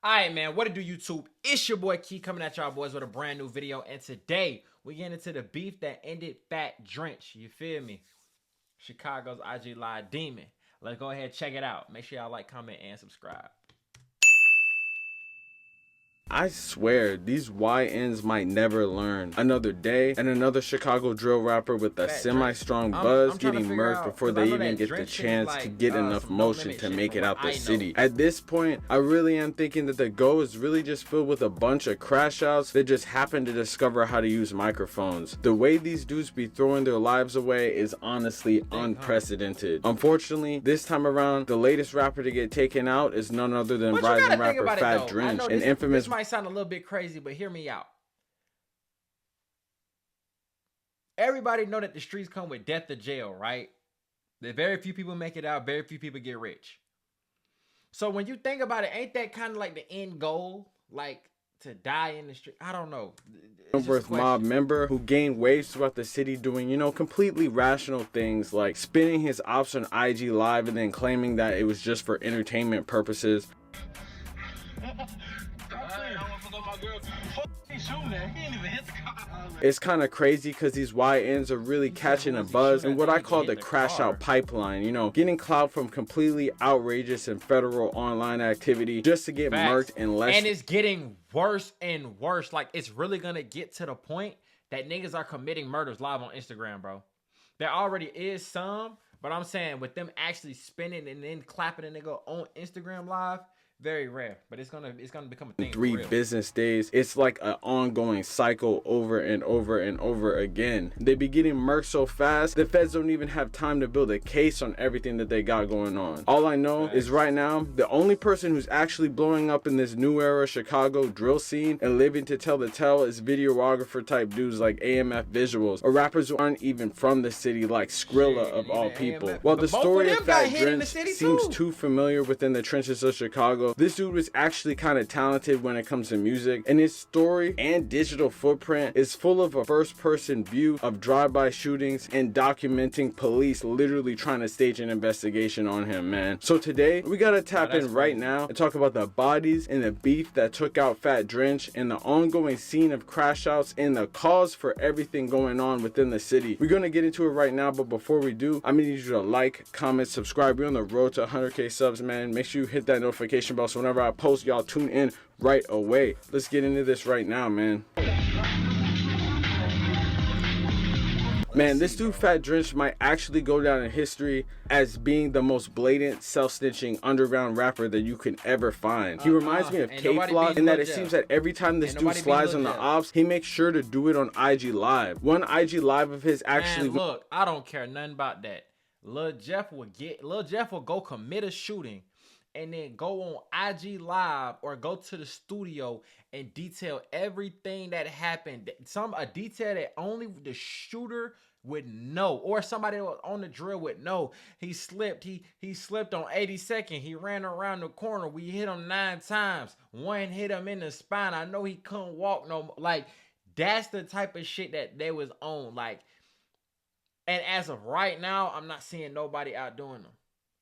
Alright, man, what it do, YouTube? It's your boy Key coming at y'all boys with a brand new video, and today we get into the beef that ended Fat Drenchh. You feel me? Chicago's IG Live demon. Let's go ahead and check it out. Make sure y'all like, comment, and subscribe. I swear, these YNs might never learn. Another day, and another Chicago drill rapper with a semi-strong buzz getting murked before they even get the chance to get enough motion to make it out the city. At this point, I really am thinking that the Go is really just filled with a bunch of crash outs that just happen to discover how to use microphones. The way these dudes be throwing their lives away is honestly unprecedented. Unfortunately, this time around, the latest rapper to get taken out is none other than rising rapper Fat Drenchh, an infamous... Might sound a little bit crazy, but hear me out. Everybody know that the streets come with death or jail, right? That very few people make it out, very few people get rich. So when you think about it, ain't that kind of like the end goal? Like to die in the street? I don't know. Mob member who gained waves throughout the city doing, you know, completely rational things like spinning his ops on IG Live and then claiming that it was just for entertainment purposes. It's kind of crazy because these YNs are really catching a buzz in what I call the crash out pipeline, you know, getting clout from completely outrageous and federal online activity just to get murked in less. And it's getting worse and worse. Like, it's really gonna get to the point that niggas are committing murders live on Instagram, bro. There already is some, but I'm saying with them actually spinning and then clapping a nigga on Instagram live, very rare, but it's gonna become a thing. 3 business days. It's like an ongoing cycle over and over and over again. They be getting murked so fast, the feds don't even have time to build a case on everything that they got going on. All I know is right now, the only person who's actually blowing up in this new era Chicago drill scene and living to tell the tale is videographer type dudes like AMF Visuals, or rappers who aren't even from the city like Skrilla of all people. While the story of Fat Drenchh seems too familiar within the trenches of Chicago, this dude was actually kind of talented when it comes to music, and his story and digital footprint is full of a first-person view of drive-by shootings and documenting police literally trying to stage an investigation on him, man. So today, we gotta tap in right now and talk about the bodies and the beef that took out Fat Drenchh and the ongoing scene of crash outs and the cause for everything going on within the city. We're gonna get into it right now, but before we do, I'm gonna need you to like, comment, subscribe. We're on the road to 100K subs, man. Make sure you hit that notification bell so whenever I post, y'all tune in right away. Let's get into this right now, man. Man, this dude Fat Drenchh might actually go down in history as being the most blatant, self-snitching underground rapper that you can ever find. He reminds me of K-Flock in that it seems that every time this dude slides on the ops, he makes sure to do it on IG Live. One IG Live of his actually... Man, look, I don't care nothing about that. Lil Jeff will go commit a shooting and then go on IG Live or go to the studio and detail everything that happened. A detail that only the shooter would know, or somebody on the drill would know. He slipped. He slipped on 82nd. He ran around the corner. We hit him 9 times. One hit him in the spine. I know he couldn't walk no more. Like, that's the type of shit that they was on. Like, and as of right now, I'm not seeing nobody out doing them.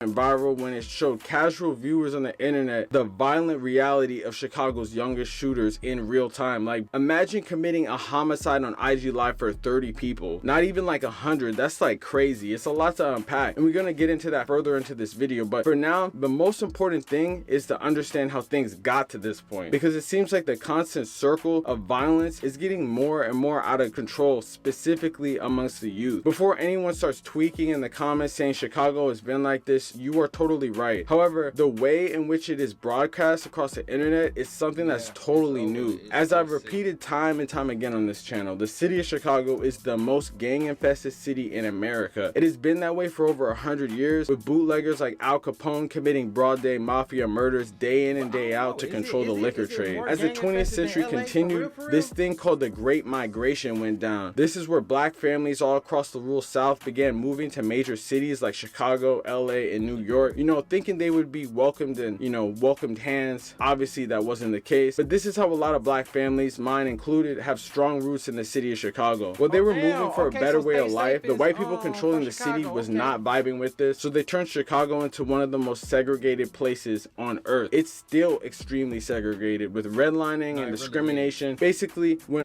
Viral when it showed casual viewers on the internet the violent reality of Chicago's youngest shooters in real time. Like, imagine committing a homicide on IG Live for 30 people, not even like 100. That's like crazy. It's a lot to unpack, and we're gonna get into that further into this video. But for now, the most important thing is to understand how things got to this point, because it seems like the constant circle of violence is getting more and more out of control, specifically amongst the youth. Before anyone starts tweaking in the comments saying Chicago has been like this, you are totally right. However, the way in which it is broadcast across the internet is something that's totally new. As I've repeated time and time again on this channel, the city of Chicago is the most gang-infested city in America. It has been that way for over 100 years, with bootleggers like Al Capone committing broad-day mafia murders day in and day out to control the liquor trade. As the 20th century continued, this thing called the Great Migration went down. This is where black families all across the rural South began moving to major cities like Chicago, LA, in New York, you know, thinking they would be welcomed and, you know, welcomed hands. Obviously that wasn't the case, but this is how a lot of black families, mine included, have strong roots in the city of Chicago. Well, they were moving for a better way of life. The white people controlling the city was not vibing with this, so they turned Chicago into one of the most segregated places on earth. It's still extremely segregated with redlining and discrimination. Basically, when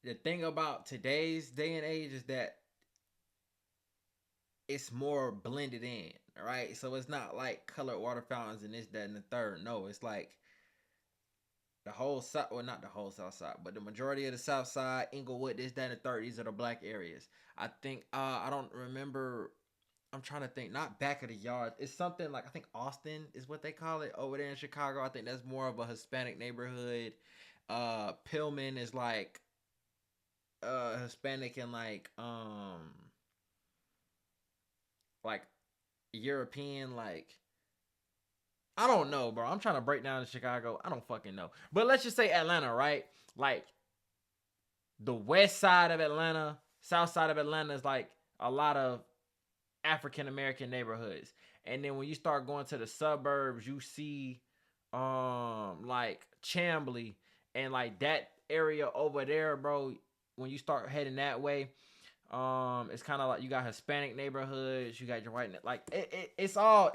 the thing about today's day and age is that it's more blended in, right? So it's not like colored water fountains and this, that, and the third. No, it's like the whole south, well, not the whole south side, but the majority of the south side, Inglewood, this, that, and the third. These are the black areas. I think I don't remember. I'm trying to think. Not back of the yard. It's something like, I think Austin is what they call it over there in Chicago. I think that's more of a Hispanic neighborhood. Pillman is like Hispanic and like European, like, I don't know, bro. I'm trying to break down Chicago. I don't fucking know. But let's just say Atlanta, right? Like the west side of Atlanta, south side of Atlanta is like a lot of African American neighborhoods. And then when you start going to the suburbs, you see like Chamblee and like that area over there, bro. When you start heading that way, it's kind of like you got Hispanic neighborhoods, you got your white, like it's all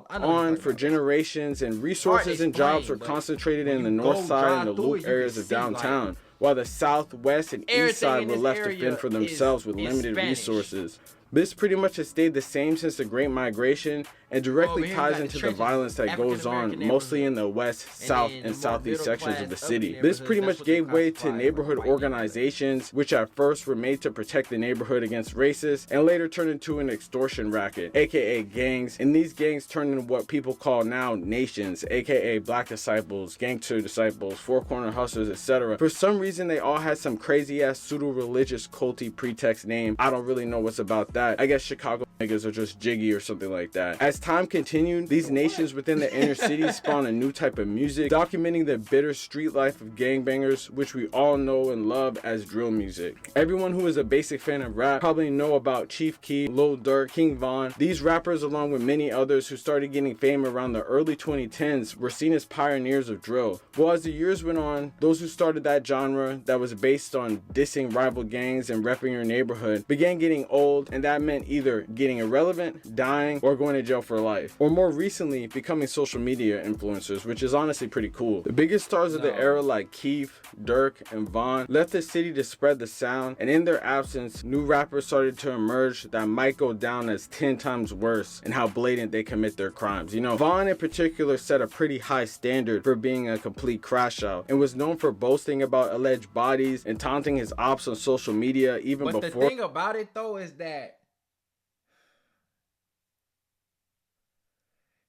I know on for generations, and resources and jobs were concentrated in the north side and the loop areas of downtown, like, while the south, west, and east side were left to fend for themselves with limited resources. This pretty much has stayed the same since the Great Migration and directly ties into the violence that goes on mostly in the west, south, and southeast sections of the city. This pretty much gave way to neighborhood organizations, which at first were made to protect the neighborhood against racists and later turned into an extortion racket, aka gangs, and these gangs turned into what people call now nations, aka Black Disciples, Gangster Disciples, Four Corner Hustlers, etc. For some reason, they all had some crazy ass pseudo-religious culty pretext name. I don't really know what's about that. I guess Chicago niggas are just jiggy or something like that. As time continued, these nations within the inner city spawned a new type of music, documenting the bitter street life of gangbangers, which we all know and love as drill music. Everyone who is a basic fan of rap probably know about Chief Keef, Lil Durk, King Von. These rappers, along with many others who started getting fame around the early 2010s, were seen as pioneers of drill. Well, as the years went on, those who started that genre that was based on dissing rival gangs and repping your neighborhood began getting old, and that meant either getting irrelevant, dying, or going to jail for life. Or more recently, becoming social media influencers, which is honestly pretty cool. The biggest stars of the era like Keef, Durk, and Von left the city to spread the sound, and in their absence, new rappers started to emerge that might go down as 10 times worse in how blatant they commit their crimes. You know, Von in particular set a pretty high standard for being a complete crash out, and was known for boasting about alleged bodies and taunting his ops on social media even before. But the thing about it though is that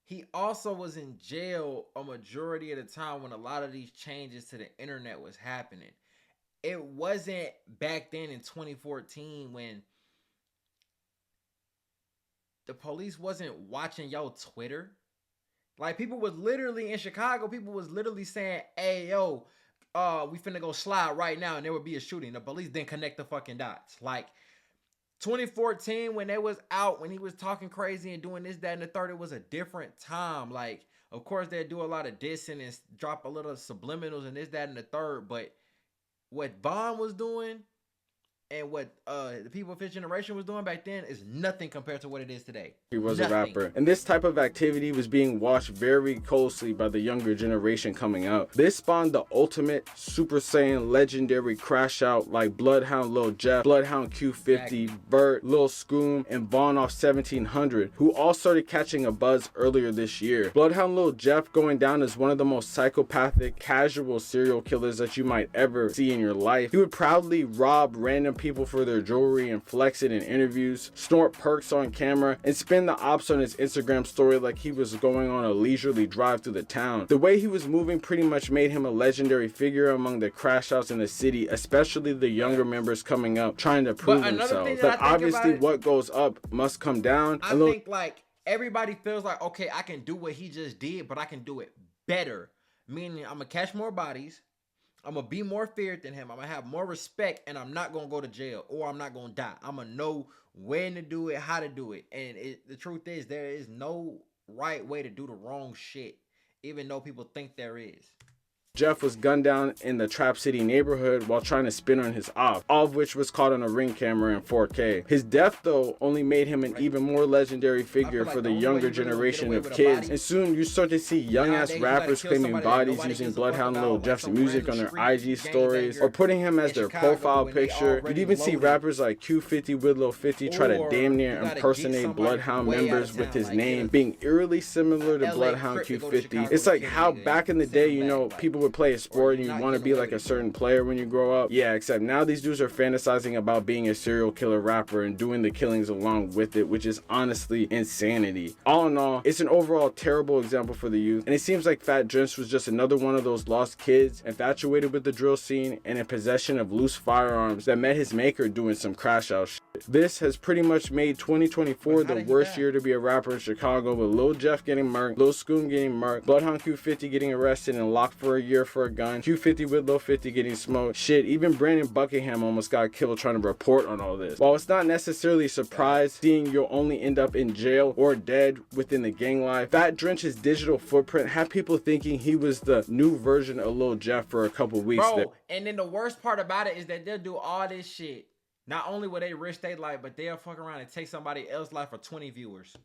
he also was in jail a majority of the time when a lot of these changes to the internet was happening. It wasn't back then in 2014 when the police wasn't watching your Twitter. Like, people was literally in Chicago, people was literally saying, hey, yo, we finna go slide right now, and there would be a shooting. The police didn't connect the fucking dots. Like, 2014, when they was out, when he was talking crazy and doing this, that, and the third, it was a different time. Like, of course, they'd do a lot of dissing and drop a little subliminals and this, that, and the third. But what Von was doing and what the people of his generation was doing back then is nothing compared to what it is today. He was a rapper, and this type of activity was being watched very closely by the younger generation coming up. This spawned the ultimate Super Saiyan legendary crash out like Bloodhound Lil Jeff, Bloodhound Q50, Burt, Lil Scoom, and Von off 1700, who all started catching a buzz earlier this year. Bloodhound Lil Jeff going down as one of the most psychopathic, casual serial killers that you might ever see in your life. He would proudly rob random people for their jewelry and flex it in interviews, snort perks on camera, and spin the ops on his Instagram story like he was going on a leisurely drive through the town. The way he was moving pretty much made him a legendary figure among the crash outs in the city, especially the younger members coming up trying to prove themselves. But obviously what goes up must come down. I think like everybody feels like, okay, I can do what he just did, but I can do it better. Meaning I'm gonna catch more bodies, I'm gonna be more feared than him. I'm gonna have more respect, and I'm not gonna go to jail, or I'm not gonna die. I'm gonna know when to do it, how to do it. And the truth is, there is no right way to do the wrong shit, even though people think there is. Jeff was gunned down in the Trap City neighborhood while trying to spin on his op, all of which was caught on a Ring camera in 4K. His death, though, only made him an even more legendary figure for the younger generation of kids, and soon you start to see young-ass rappers claiming bodies using Bloodhound Lil Jeff's music on their IG stories, or putting him as their profile picture. You'd even see rappers like Q50 with Lil 50 try to damn near impersonate Bloodhound members with his name being eerily similar to Bloodhound Q50. It's like how back in the day, you know, people would play a sport and you want to be like a certain player when you grow up. Yeah, except now these dudes are fantasizing about being a serial killer rapper and doing the killings along with it, which is honestly insanity. All in all, it's an overall terrible example for the youth, and it seems like Fat Drenchh was just another one of those lost kids infatuated with the drill scene and in possession of loose firearms that met his maker doing some crash out shit. This has pretty much made 2024 the worst year to be a rapper in Chicago, with Lil Jeff getting murked, Lil Scoom getting murked, Bloodhound Q50 getting arrested and locked for a year for a gun, Q50 with Lil 50 getting smoked. Shit, even Brandon Buckingham almost got killed trying to report on all this. While it's not necessarily a surprise seeing you'll only end up in jail or dead within the gang life, Fat Drench's digital footprint had people thinking he was the new version of Lil Jeff for a couple weeks. Bro, and then the worst part about it is that they'll do all this shit. Not only will they risk their life, but they'll fuck around and take somebody else's life for 20 viewers.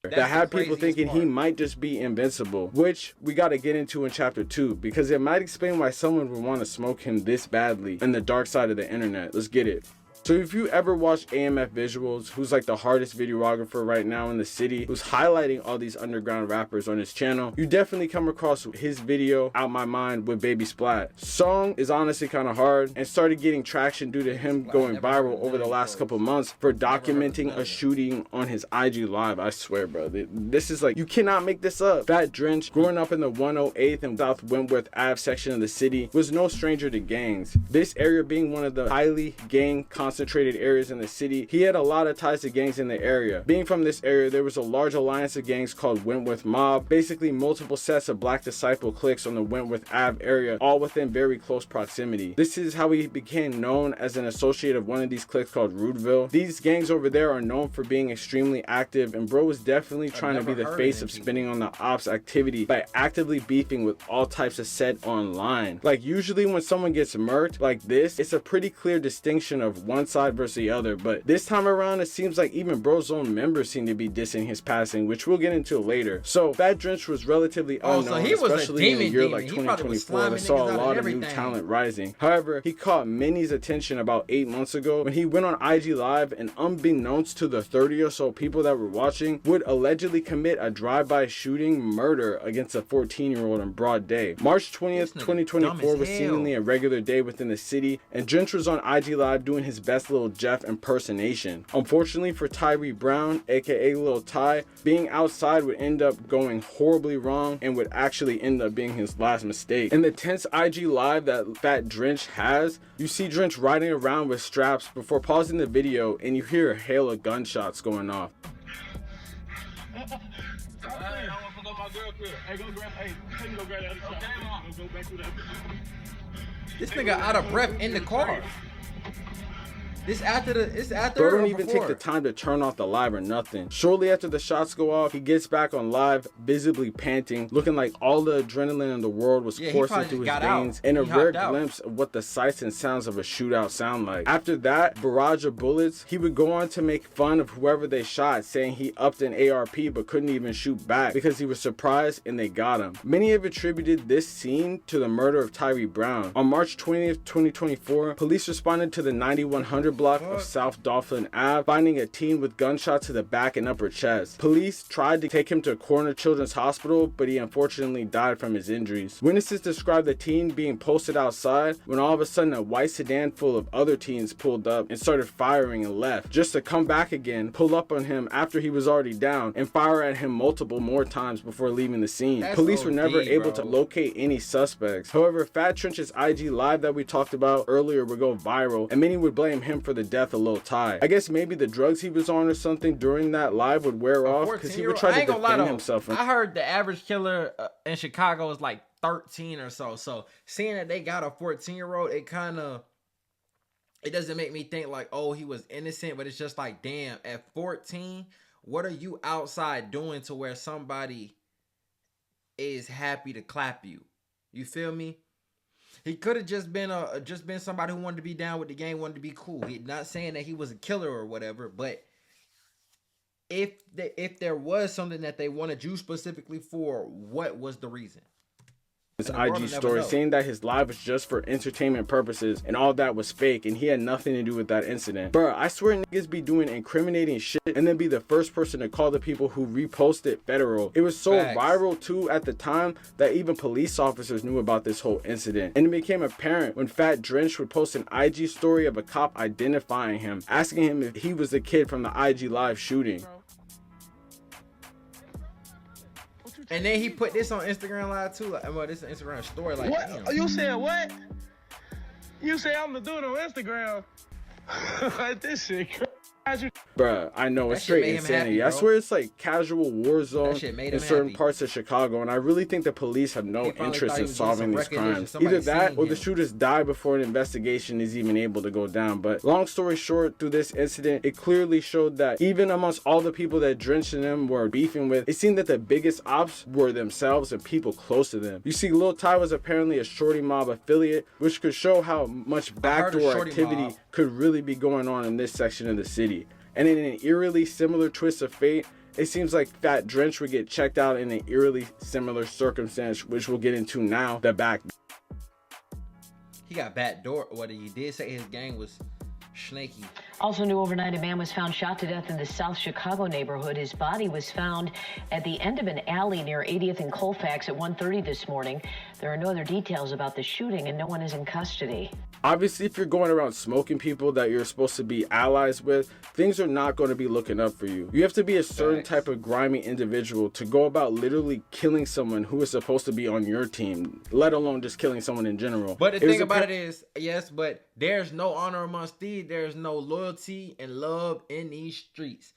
That had people thinking he might just be invincible, which we got to get into in chapter 2, because it might explain why someone would want to smoke him this badly in the dark side of the internet. Let's get it. So if you ever watched AMF Visuals, who's like the hardest videographer right now in the city, who's highlighting all these underground rappers on his channel, you definitely come across his video Out My Mind with Baby Splat. Song is honestly kind of hard and started getting traction due to him going viral over the last couple months for documenting a shooting on his IG live. I swear, bro, this is like, you cannot make this up. Fat Drenchh, growing up in the 108th and South Wentworth Ave section of the city, was no stranger to gangs. This area being one of the highly gang concentrated areas in the city, he had a lot of ties to gangs in the area. Being from this area, there was a large alliance of gangs called Wentworth Mob, basically multiple sets of Black Disciple cliques on the Wentworth Ave area, all within very close proximity. This is how he became known as an associate of one of these cliques called Rudeville. These gangs over there are known for being extremely active, and bro was definitely trying to be the face of spinning on the ops activity by actively beefing with all types of set online. Like usually when someone gets murked like this, it's a pretty clear distinction of one side versus the other, but this time around it seems like even bro's own members seem to be dissing his passing, which we'll get into later. So Fat Drenchh was relatively unknown, so he was especially in a year like he 2024 that saw a lot of new talent rising. However, he caught many's attention about 8 months ago when he went on IG Live, and unbeknownst to the 30 or so people that were watching, would allegedly commit a drive-by shooting murder against a 14-year-old in broad day. March 20th, 2024 was seemingly a regular day within the city, and Drenchh was on IG Live doing his best Lil Jeff impersonation. Unfortunately for Tyree Brown, aka Lil Ty, being outside would end up going horribly wrong and would actually end up being his last mistake. In the tense IG Live that Fat Drenchh has, you see Drenchh riding around with straps before pausing the video, and you hear a hail of gunshots going off. This nigga out of breath in the car. It's after Bro don't even take the time to turn off the live or nothing. Shortly after the shots go off, he gets back on live, visibly panting, looking like all the adrenaline in the world was coursing through his veins, and a rare glimpse of what the sights and sounds of a shootout sound like. After that barrage of bullets, he would go on to make fun of whoever they shot, saying he upped an ARP but couldn't even shoot back because he was surprised and they got him. Many have attributed this scene to the murder of Tyree Brown. On March 20th, 2024, police responded to the 9100 block of South Dauphin Ave, finding a teen with gunshots to the back and upper chest. Police tried to take him to Corner Children's Hospital, but he unfortunately died from his injuries. Witnesses described the teen being posted outside when all of a sudden a white sedan full of other teens pulled up and started firing and left, just to come back again, pull up on him after he was already down, and fire at him multiple more times before leaving the scene. Police were never able to locate any suspects. However, Fat Drench's IG Live that we talked about earlier would go viral, and many would blame him for the death of Lil Ty. I guess maybe the drugs he was on or something during that live would wear off, because he would try to defend himself. I heard the average killer in Chicago is like 13 or so. So seeing that they got a 14-year-old, it doesn't make me think like, oh, he was innocent, but it's just like, damn, at 14, what are you outside doing to where somebody is happy to clap you? You feel me? He could have just been somebody who wanted to be down with the game, wanted to be cool. He's not saying that he was a killer or whatever, but if there was something that they wanted you specifically for, what was the reason? His IG story saying that his live was just for entertainment purposes and all that was fake and he had nothing to do with that incident. Bruh, I swear niggas be doing incriminating shit and then be the first person to call the people who reposted federal. It was so viral too at the time that even police officers knew about this whole incident. And it became apparent when Fat Drenchh would post an IG story of a cop identifying him, asking him if he was the kid from the IG live shooting. And then he put this on Instagram Live too. Like, well, this is Instagram story. Like, what? Damn. You said what? You say I'm the dude on Instagram. Like this shit crazy. Bruh, I know, it's straight insanity. I swear it's like casual war zone in certain parts of Chicago, and I really think the police have no interest in solving these crimes. Either that or the shooters die before an investigation is even able to go down. But long story short, through this incident, it clearly showed that even amongst all the people that Drenchh and them were beefing with, it seemed that the biggest ops were themselves and people close to them. You see, Lil Ty was apparently a Shorty Mob affiliate, which could show how much backdoor activity could really be going on in this section of the city. And in an eerily similar twist of fate, it seems like Fat Drenchh would get checked out in an eerily similar circumstance, which we'll get into now, the back. He got backdoor. What he did say his gang was snaky. Also new overnight, a man was found shot to death in the South Chicago neighborhood. His body was found at the end of an alley near 80th and Colfax at 1:30 this morning. There are no other details about the shooting and no one is in custody. Obviously, if you're going around smoking people that you're supposed to be allies with, things are not going to be looking up for you. You have to be a certain type of grimy individual to go about literally killing someone who is supposed to be on your team, let alone just killing someone in general. But the thing about it is, yes, but there's no honor amongst thieves. There's no loyalty and love in these streets.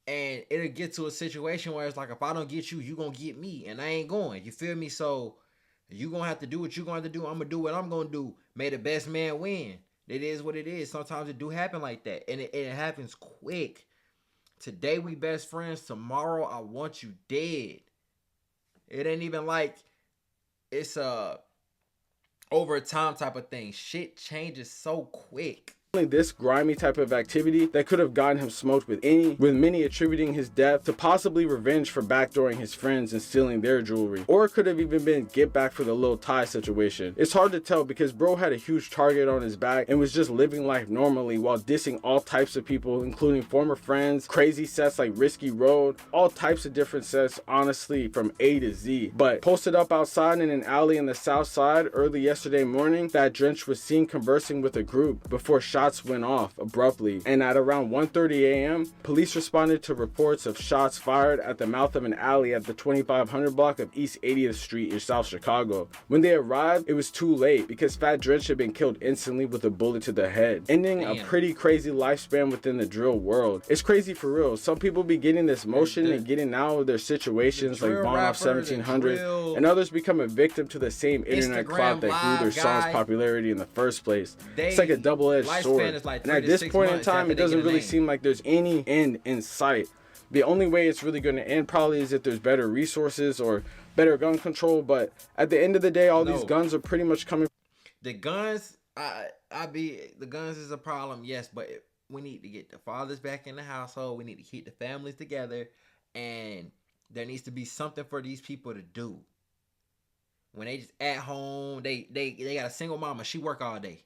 And it'll get to a situation where it's like, if I don't get you, you gonna get me. And I ain't going. You feel me? So you gonna have to do what you gonna have to do. I'm gonna do what I'm gonna do. May the best man win. It is what it is. Sometimes it do happen like that. And it happens quick. Today we best friends. Tomorrow I want you dead. It ain't even like it's over time type of thing. Shit changes so quick. This grimy type of activity that could have gotten him smoked with many attributing his death to possibly revenge for backdooring his friends and stealing their jewelry, or it could have even been get back for the Lil Ty situation. It's hard to tell because bro had a huge target on his back and was just living life normally while dissing all types of people, including former friends, crazy sets like Risky Road, all types of different sets, honestly, from A to Z. But posted up outside in an alley in the south side early yesterday morning, Fat Drenchh was seen conversing with a group before shots went off abruptly, and at around 1:30 a.m. police responded to reports of shots fired at the mouth of an alley at the 2500 block of East 80th Street in South Chicago. When they arrived, it was too late because Fat Drenchh had been killed instantly with a bullet to the head, ending a pretty crazy lifespan within the drill world. It's crazy for real. Some people be getting this motion and getting out of their situations like Vaughn off 1700, and others become a victim to the same internet clout that grew their song's popularity in the first place. It's like a double-edged sword. Like and at this point in time, it doesn't really seem like there's any end in sight. The only way it's really going to end probably is if there's better resources or better gun control. But at the end of the day, all these guns are pretty much coming. The guns, the guns is a problem, yes, but we need to get the fathers back in the household. We need to keep the families together, and there needs to be something for these people to do. When they just at home, they got a single mama. She work all day.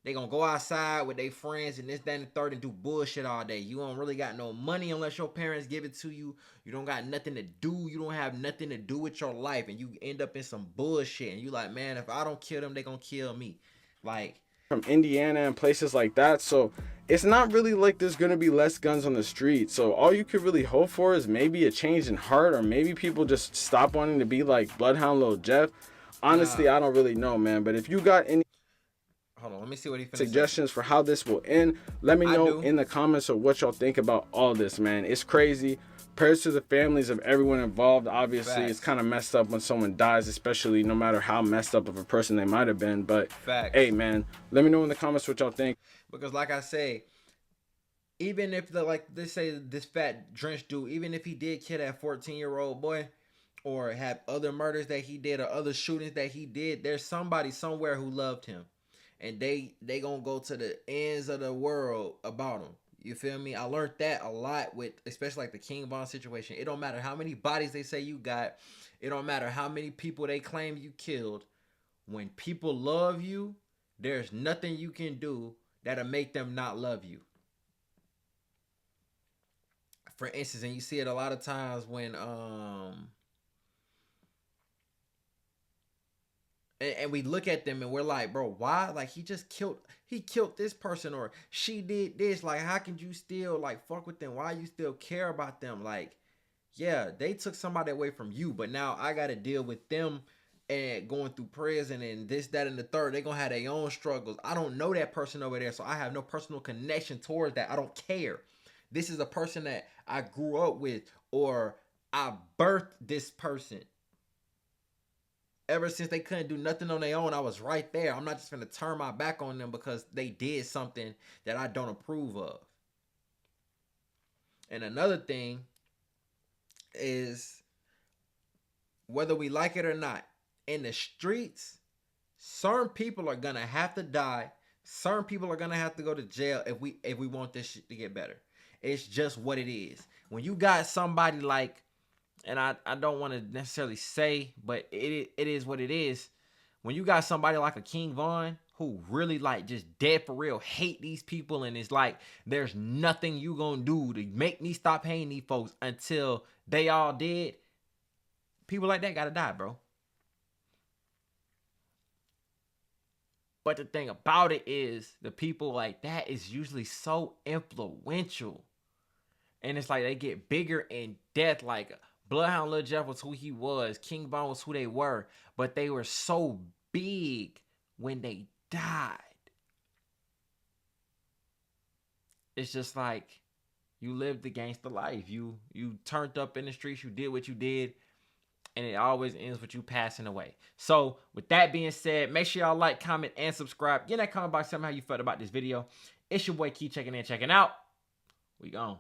They gonna go outside with their friends and this, that, and the third and do bullshit all day. You don't really got no money unless your parents give it to you. You don't got nothing to do. You don't have nothing to do with your life. And you end up in some bullshit. And you like, man, if I don't kill them, they gonna kill me. Like, from Indiana and places like that. So it's not really like there's gonna be less guns on the street. So all you could really hope for is maybe a change in heart, or maybe people just stop wanting to be like Bloodhound Lil Jeff. Honestly, I don't really know, man. But if you got any hold on, let me see what he finished. Suggestions for how this will end, let me know in the comments of what y'all think about all this, man. It's crazy. Prayers to the families of everyone involved. Obviously, Facts. it's kind of messed up when someone dies, especially no matter how messed up of a person they might have been. But Facts. hey, man, let me know in the comments what y'all think. Because like I say, even if they say this fat Drenchh dude, even if he did kill that 14-year-old boy, or have other murders that he did, or other shootings that he did, there's somebody somewhere who loved him, and they gonna go to the ends of the world about him. You feel me? I learned that a lot with, especially like the King Von situation. It don't matter how many bodies they say you got. It don't matter how many people they claim you killed. When people love you, there's nothing you can do that'll make them not love you. For instance, and you see it a lot of times when and we look at them and we're like, bro, why? Like, he killed this person, or she did this. Like, how can you still like fuck with them? Why you still care about them? Like, yeah, they took somebody away from you, but now I gotta deal with them and going through prison and this, that, and the third. They're gonna have their own struggles. I don't know that person over there, so I have no personal connection towards that. I don't care. This is a person that I grew up with, or I birthed this person. Ever since they couldn't do nothing on their own, I was right there. I'm not just gonna turn my back on them because they did something that I don't approve of. And another thing is, whether we like it or not, in the streets, certain people are gonna have to die. Certain people are gonna have to go to jail if we want this shit to get better. It's just what it is. When you got somebody like, and I don't want to necessarily say, but it is what it is. When you got somebody like a King Von who really like just dead for real hate these people, and it's like there's nothing you gonna do to make me stop hating these folks until they all dead. People like that gotta die, bro. But the thing about it is, the people like that is usually so influential. And it's like they get bigger in death. Like Bloodhound Lil Jeff was who he was. King Von was who they were. But they were so big when they died. It's just like you lived the gangster life. You turned up in the streets. You did what you did. And it always ends with you passing away. So with that being said, make sure y'all like, comment, and subscribe. Get in that comment box, tell me how you felt about this video. It's your boy Key checking in, checking out. We gone.